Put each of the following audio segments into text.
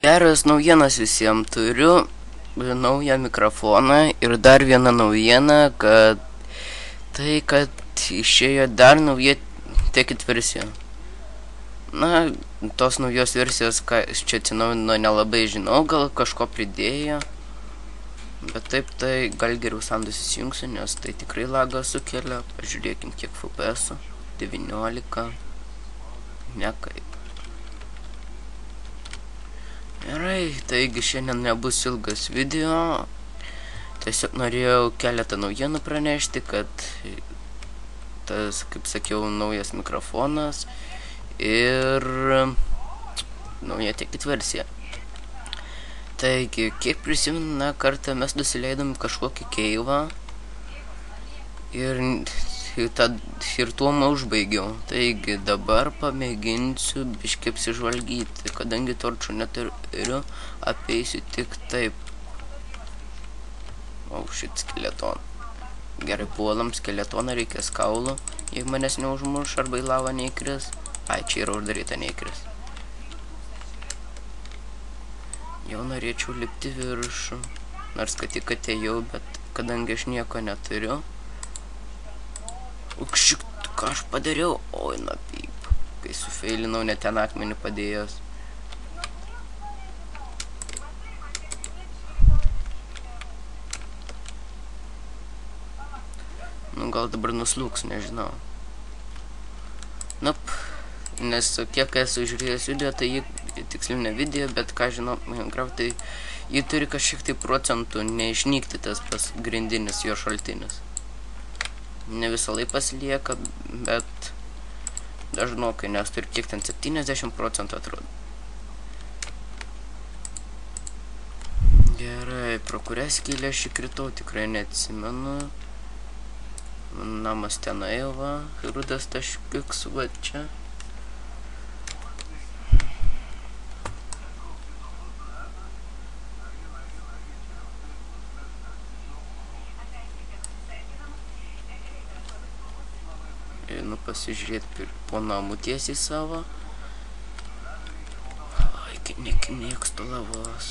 Geras naujienas visiems turiu naują mikrofoną ir dar vieną naujieną, kad išėjo dar nauja Tekit versija. Na, tos naujos versijos, ką čia atsinaujino, nelabai žinau, gal kažko pridėjo. Bet taip, tai gal geriau sandus įsijungsiu, nes tai tikrai lagą sukelia. Pažiūrėkim, kiek FPS. 19. Nekaip. Gerai, taigi šiandien nebus ilgas video. Tiesiog norėjau keletą naujienų pranešti, kad tas, kaip sakiau, naujas mikrofonas ir nauja Tekit versija. Taigi, kiek prisimenu, kartą mes nusileidom kažkokį keivą ir tuom užbaigiau. Taigi, dabar pamėginsiu biškai apsižvalgyti, kadangi torčų neturiu, apeisiu tik taip. Šit skeleton. Gerai, puolam skeletoną, reikės kaulų, jeigu manęs neužmuš arba į lavą neįkris. Ai, čia yra uždaryta, neįkris. Jau norėčiau lipti viršų, nors kad tik atėjau, bet kadangi aš nieko neturiu. Šit, ką aš padariau? Oi, na pyp. Kai sufeilinau, net ten akmenį padėjęs. Nu, gal dabar nuslūks, nežinau. Nup, nes kiek esu žiūrėjęs video, tai jį, tiksliau ne video, bet ką žinau, Minecraft, tai jį turi kažkiek tai procentų neišnykti tas pagrindinis jo šaltinis. Ne visą laiką pasilieka, bet dažnokai, nes turi kiek ten 70% atrodo. Gerai, pro kurią skylę aš įkritau, tikrai neatsimenu. Namas tenai va, rudas taškiuks va čia. Einu pasižiūrėti po namų tiesiai savo. Ai, nekimėkstu lavos.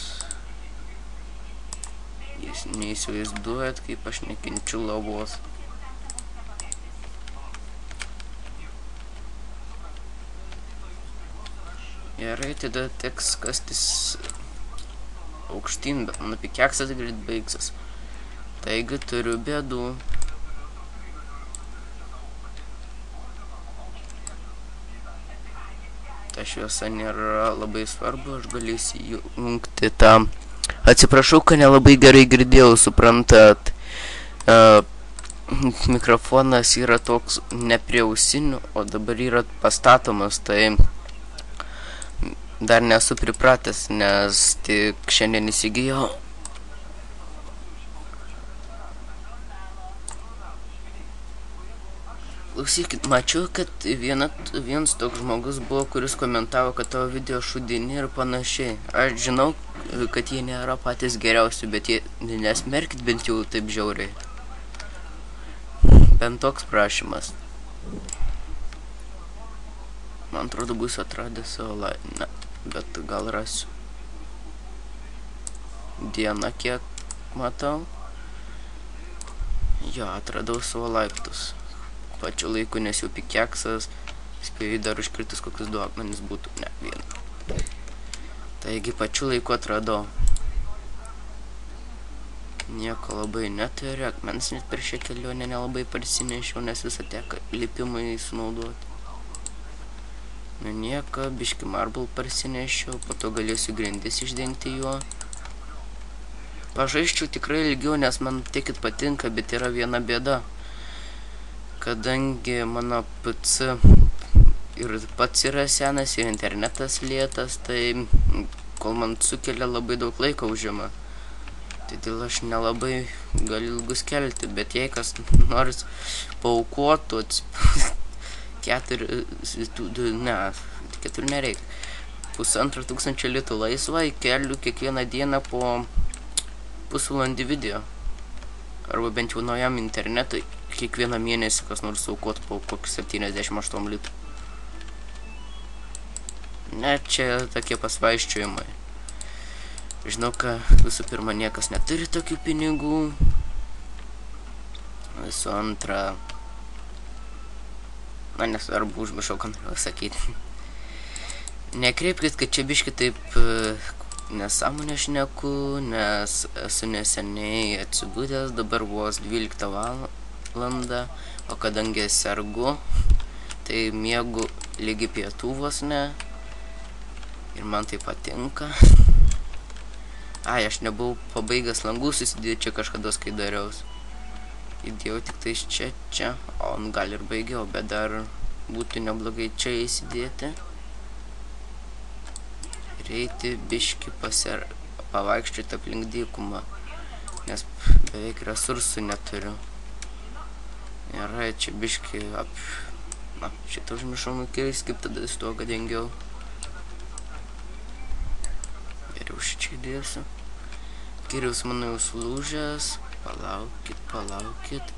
Jūs neįsivaizduojat, kaip aš nekenčiu lavos. Gerai, tada teks kastis aukštyn, bet mano pikeksas greit baigsis. Taigi turiu bėdų. Ta šviesa nėra labai svarbu, aš galėsiu įjungti tą. Atsiprašau, kad nelabai gerai girdėjau, suprantat. Mikrofonas yra toks ne prie ausinių, o dabar yra pastatomas, tai dar nesu pripratęs, nes tik šiandien įsigijau. Klausykit, mačiau, kad vienas toks žmogus buvo, kuris komentavo, kad tavo video šudini ir panašiai. Aš žinau, kad jie nėra patys geriausi, bet jie nesmerkit bent jau taip žiauriai. Bent toks prašymas. Man atrodo, bus atradęs savo laimę, bet gal rasiu. Dieną kiek matau. Jo, atradau savo laiptus. Pačiu laiku, nes jau pikeksas. Spėjau dar užkritus kokius 2 akmenis būtų. Ne, 1. Taigi pačiu laiku atradau. Nieko labai neturiu. Akmens net per šią kelionę nelabai parsinešiau, nes visą teka lipimai sunaudoti. Nu nieko, biški marble parsinešiau, po to galėsiu grindis išdengti juo. Pažaisčiau tikrai ilgiau, nes man Tekit patinka, bet yra viena bėda. Kadangi mano PC ir pats yra senas ir internetas lėtas, tai kol man sukelia labai daug laiko užima. Tai dėl aš nelabai galiu ilgus kelti, bet jei kas nors paaukotų, 4 nereikia. 1500 litų laisvai keliu kiekvieną dieną po pusvalandį video. Arba bent jau naujam internetui kiekvieną mėnesį kas nors aukot po kokius 78 litų. Ne, čia tokie pasvaiščiojimai. Žinau, kad visų pirma niekas neturi tokių pinigų. Visų antra, na nesvarbu, užmiršau, ką noriu sakyti. Nekreipkit, kad čia biški taip nesąmonę šneku, nes esu neseniai atsibudęs, dabar vos 12 valandą, o kadangi sergu, tai miegu lygi pietų vos ne. Ir man tai patinka. Ai, aš nebuvau pabaigęs langų susidėti čia kažkada, kai dariaus. Įdėjau tik tais čia, o gal ir baigiau, bet dar būtų neblogai čia įsidėti. Ir eiti biški pavaikščioti aplink dykumą, nes beveik resursų neturiu. Yra čia biški na, šitą užmiršau nukirsti, kaip tada stogą dengiau. Geriau šičia įdėsiu. Kiriaus mano jau sulūžęs. Palaukit.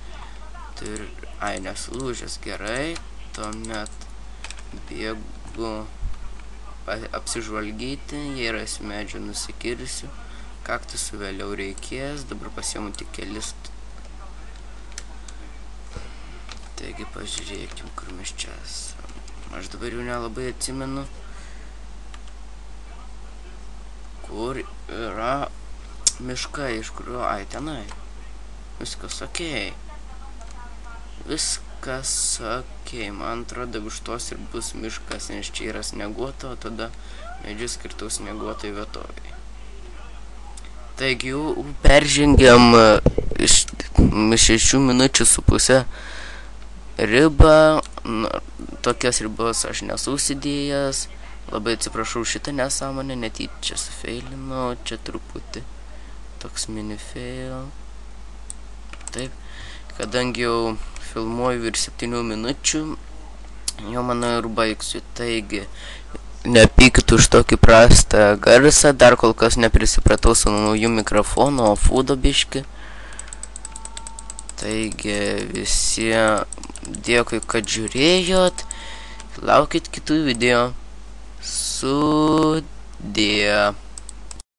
Ai, nesulūžęs, gerai. Tuomet bėgu apsižvalgyti. Jei rasiu medžio, nusikirsiu. Kaktusų vėliau reikės. Dabar pasiimu tik kelis. Taigi pažiūrėkim, kur mes čia esam. Aš dabar jau nelabai atsimenu, kur yra miškai, iš kurio, ai, tenai. Viskas okei. Viskas okei. Man atrodo, už tos ir bus miškas, nes čia yra snieguota, o tada medžius skirtų snieguotai vietoviai. Taigi jau peržengiam 6 minučių su pusę ribą. Tokias ribos aš nesu užsidėjęs. Labai atsiprašau šitą nesąmonę, netyčia sufeilinau, čia truputį toks mini fail. Taip, kadangi jau filmuoju virš 7 minučių, jau manau ir baigsiu. Taigi, nepykit už tokį prastą garsą, dar kol kas neprisipratau su nauju mikrofonu, o fūdo biški. Taigi, visi dėkui, kad žiūrėjot, laukit kitų video. Sudie.